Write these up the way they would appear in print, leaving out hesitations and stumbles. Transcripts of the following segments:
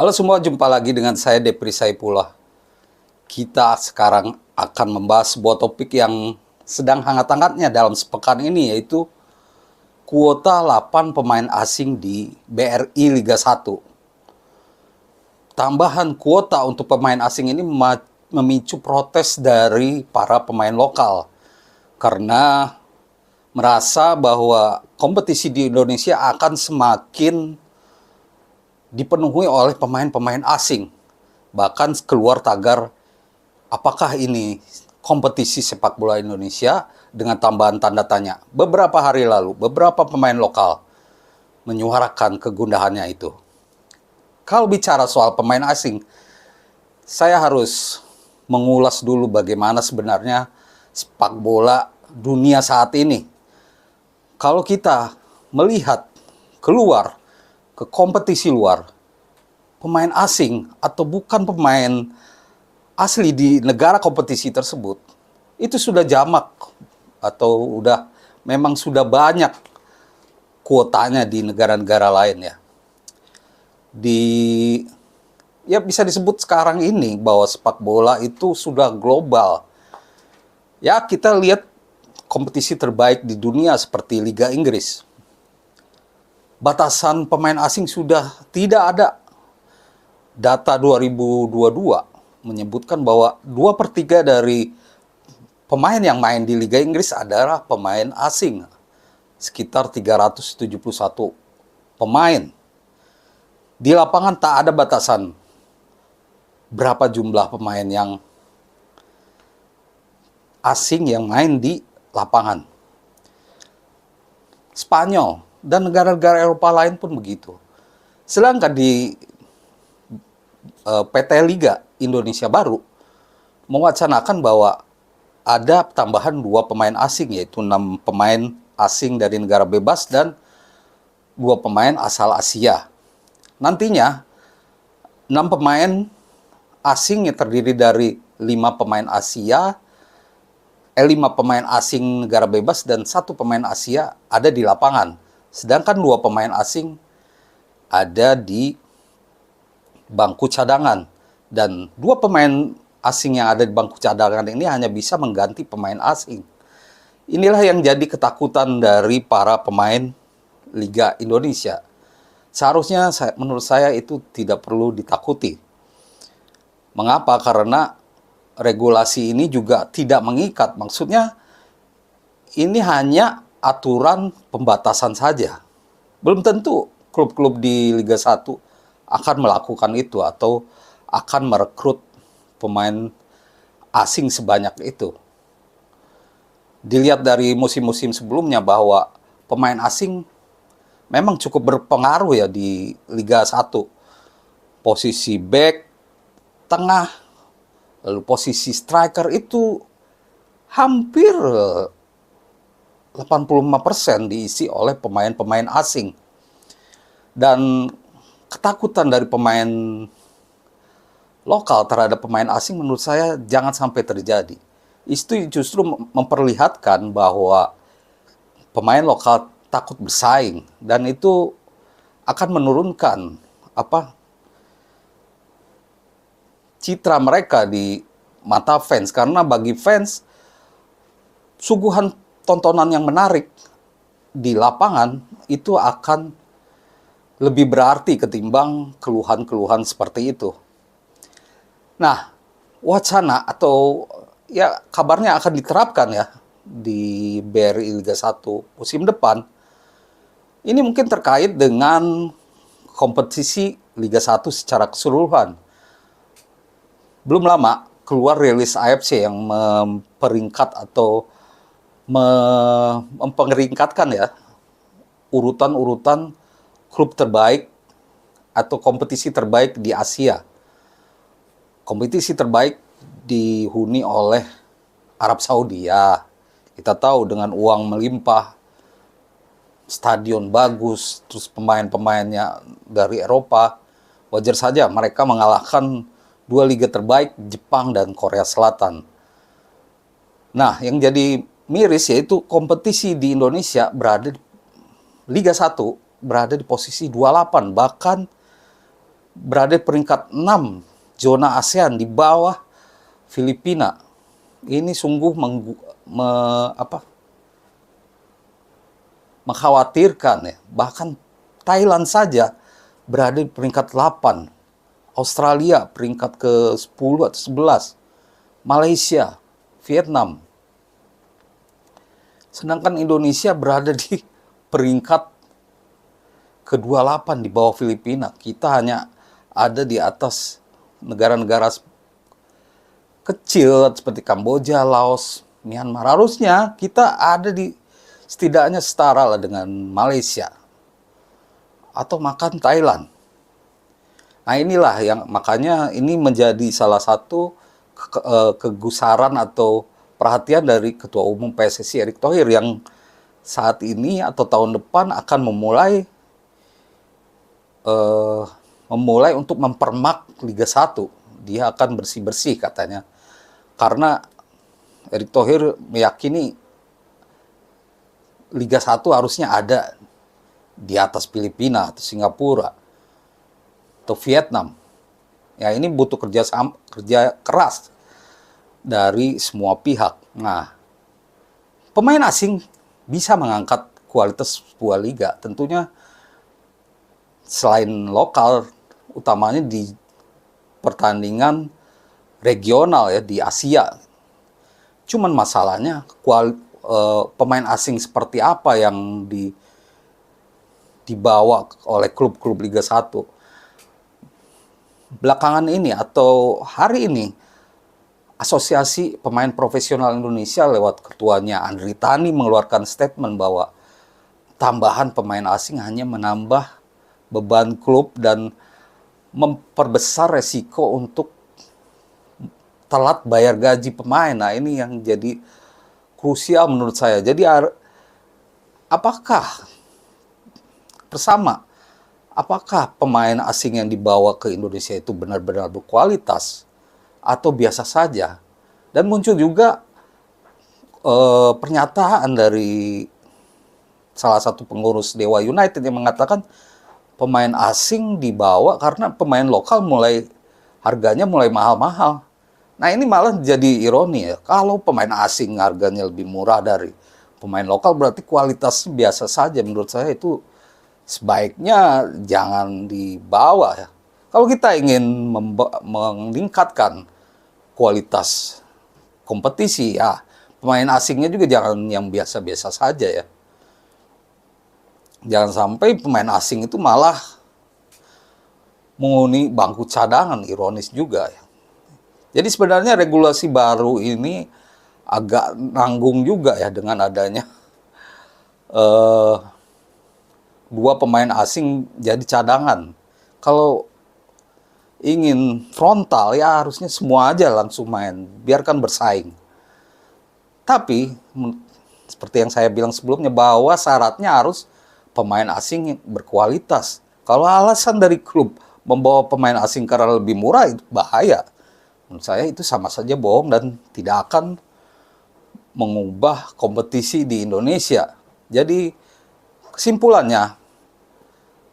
Halo semua, jumpa lagi dengan saya Depri Saipullah. Kita sekarang akan membahas sebuah topik yang sedang hangat-hangatnya dalam sepekan ini, yaitu kuota 8 pemain asing di BRI Liga 1. Tambahan kuota untuk pemain asing ini memicu protes dari para pemain lokal karena merasa bahwa kompetisi di Indonesia akan semakin dipenuhi oleh pemain-pemain asing. Bahkan keluar tagar, apakah ini kompetisi sepak bola Indonesia, dengan tambahan tanda tanya. Beberapa hari lalu, beberapa pemain lokal menyuarakan kegundahannya itu. Kalau bicara soal pemain asing, saya harus mengulas dulu bagaimana sebenarnya sepak bola dunia saat ini. Kalau kita melihat keluar ke kompetisi luar, pemain asing atau bukan pemain asli di negara kompetisi tersebut, itu sudah jamak atau memang sudah banyak kuotanya di negara-negara lain ya. Ya bisa disebut sekarang ini bahwa sepak bola itu sudah global. Ya, kita lihat kompetisi terbaik di dunia seperti Liga Inggris. Batasan pemain asing sudah tidak ada. Data 2022 menyebutkan bahwa 2/3 dari pemain yang main di Liga Inggris adalah pemain asing. Sekitar 371 pemain. Di lapangan tak ada batasan berapa jumlah pemain yang asing yang main di lapangan. Spanyol dan negara-negara Eropa lain pun begitu. Sedangkan di PT Liga Indonesia baru mewacanakan bahwa ada tambahan 2 pemain asing, yaitu 6 pemain asing dari negara bebas dan 2 pemain asal Asia. Nantinya 6 pemain asing yang terdiri dari 5 pemain Asia, 5 pemain asing negara bebas dan 1 pemain Asia ada di lapangan. Sedangkan 2 pemain asing ada di bangku cadangan. Dan 2 pemain asing yang ada di bangku cadangan ini hanya bisa mengganti pemain asing. Inilah yang jadi ketakutan dari para pemain Liga Indonesia. Seharusnya menurut saya itu tidak perlu ditakuti. Mengapa? Karena regulasi ini juga tidak mengikat. Maksudnya ini hanya aturan pembatasan saja. Belum tentu klub-klub di Liga 1 akan melakukan itu atau akan merekrut pemain asing sebanyak itu. Dilihat dari musim-musim sebelumnya bahwa pemain asing memang cukup berpengaruh ya di Liga 1. Posisi back, tengah, lalu posisi striker itu hampir 85% diisi oleh pemain-pemain asing. Dan ketakutan dari pemain lokal terhadap pemain asing menurut saya jangan sampai terjadi. Itu justru memperlihatkan bahwa pemain lokal takut bersaing dan itu akan menurunkan citra mereka di mata fans, karena bagi fans suguhan tontonan yang menarik di lapangan itu akan lebih berarti ketimbang keluhan-keluhan seperti itu. Nah, wacana atau ya kabarnya akan diterapkan ya di BRI Liga 1 musim depan. Ini mungkin terkait dengan kompetisi Liga 1 secara keseluruhan. Belum lama keluar rilis AFC yang memperingkat atau memperingkatkan ya urutan-urutan klub terbaik atau kompetisi terbaik di Asia. Kompetisi terbaik dihuni oleh Arab Saudi ya. Kita tahu dengan uang melimpah, stadion bagus, terus pemain-pemainnya dari Eropa, wajar saja mereka mengalahkan 2 liga terbaik, Jepang dan Korea Selatan. Nah, yang jadi miris yaitu kompetisi di Indonesia Liga 1 berada di posisi 28, bahkan berada di peringkat 6 zona ASEAN di bawah Filipina. Ini sungguh mengkhawatirkan ya. Bahkan Thailand saja berada di peringkat 8. Australia peringkat ke-10 atau 11. Malaysia, Vietnam. Sedangkan Indonesia berada di peringkat ke-28 di bawah Filipina. Kita hanya ada di atas negara-negara kecil seperti Kamboja, Laos, Myanmar. Harusnya kita ada di setidaknya setara lah dengan Malaysia atau makan Thailand. Nah inilah yang makanya ini menjadi salah satu kegusaran atau perhatian dari Ketua Umum PSSI Erick Thohir yang saat ini atau tahun depan akan memulai untuk mempermak Liga 1. Dia akan bersih-bersih katanya. Karena Erick Thohir meyakini Liga 1 harusnya ada di atas Filipina atau Singapura atau Vietnam. Ya ini butuh kerja keras dari semua pihak. Nah, pemain asing bisa mengangkat kualitas sebuah liga. Tentunya selain lokal, utamanya di pertandingan regional ya di Asia. Cuman masalahnya pemain asing seperti apa yang dibawa oleh klub-klub Liga 1. Belakangan ini atau hari ini, Asosiasi Pemain Profesional Indonesia lewat ketuanya Andri Tani mengeluarkan statement bahwa tambahan pemain asing hanya menambah beban klub dan memperbesar resiko untuk telat bayar gaji pemain. Nah ini yang jadi krusial menurut saya. Jadi apakah pemain asing yang dibawa ke Indonesia itu benar-benar berkualitas atau biasa saja? Dan muncul juga pernyataan dari salah satu pengurus Dewa United yang mengatakan pemain asing dibawa karena pemain lokal harganya mulai mahal-mahal. Nah ini malah jadi ironi ya. Kalau pemain asing harganya lebih murah dari pemain lokal berarti kualitasnya biasa saja. Menurut saya itu sebaiknya jangan dibawa ya. Kalau kita ingin meningkatkan kualitas kompetisi ya, pemain asingnya juga jangan yang biasa-biasa saja ya. Jangan sampai pemain asing itu malah menghuni bangku cadangan, ironis juga ya. Jadi sebenarnya regulasi baru ini agak nanggung juga ya dengan adanya dua pemain asing jadi cadangan. Kalau ingin frontal ya harusnya semua aja langsung main, biarkan bersaing. Tapi seperti yang saya bilang sebelumnya bahwa syaratnya harus pemain asing yang berkualitas. Kalau alasan dari klub membawa pemain asing karena lebih murah itu bahaya. Menurut saya itu sama saja bohong dan tidak akan mengubah kompetisi di Indonesia. Jadi kesimpulannya,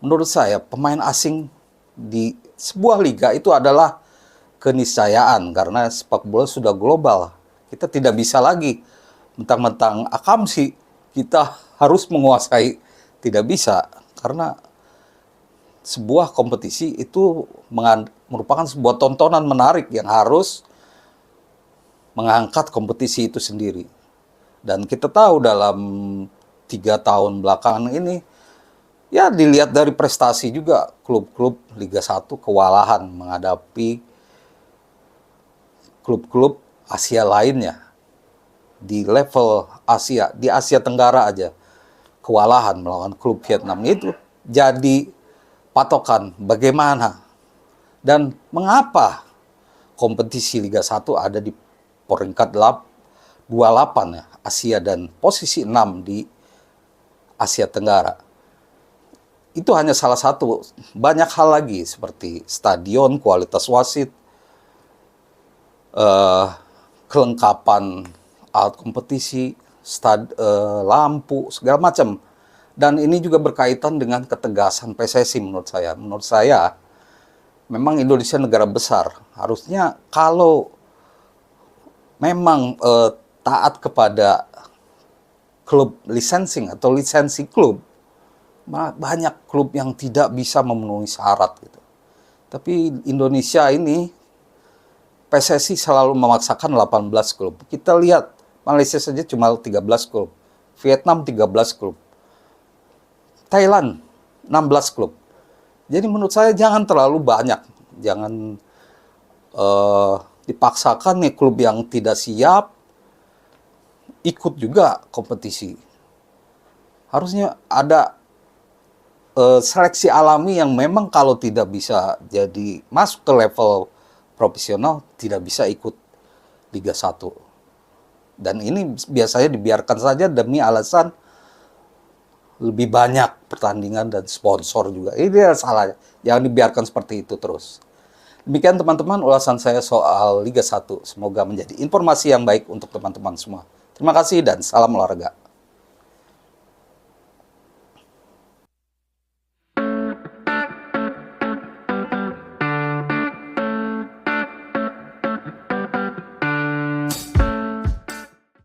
menurut saya pemain asing di sebuah liga itu adalah keniscayaan karena sepak bola sudah global. Kita tidak bisa lagi mentang-mentang akamsi kita harus menguasai. Tidak bisa, karena sebuah kompetisi itu merupakan sebuah tontonan menarik yang harus mengangkat kompetisi itu sendiri. Dan kita tahu dalam 3 tahun belakangan ini, ya dilihat dari prestasi juga klub-klub Liga 1 kewalahan menghadapi klub-klub Asia lainnya. Di level Asia, di Asia Tenggara aja, kewalahan melawan klub Vietnam itu jadi patokan bagaimana dan mengapa kompetisi Liga 1 ada di peringkat 28 ya, Asia dan posisi 6 di Asia Tenggara. Itu hanya salah satu, banyak hal lagi seperti stadion, kualitas wasit, kelengkapan alat kompetisi, lampu, segala macam. Dan ini juga berkaitan dengan ketegasan PSSI menurut saya. Menurut saya, memang Indonesia negara besar. Harusnya kalau memang taat kepada klub licensing atau lisensi klub, banyak klub yang tidak bisa memenuhi syarat gitu. Tapi Indonesia ini PSSI selalu memaksakan 18 klub. Kita lihat Malaysia saja cuma 13 klub, Vietnam 13 klub, Thailand 16 klub. Jadi menurut saya jangan terlalu banyak, jangan dipaksakan nih klub yang tidak siap ikut juga kompetisi. Harusnya ada seleksi alami yang memang kalau tidak bisa jadi masuk ke level profesional tidak bisa ikut Liga 1. Dan ini biasanya dibiarkan saja demi alasan lebih banyak pertandingan dan sponsor juga. Ini adalah salahnya. Jangan dibiarkan seperti itu terus. Demikian teman-teman ulasan saya soal Liga 1. Semoga menjadi informasi yang baik untuk teman-teman semua. Terima kasih dan salam olahraga.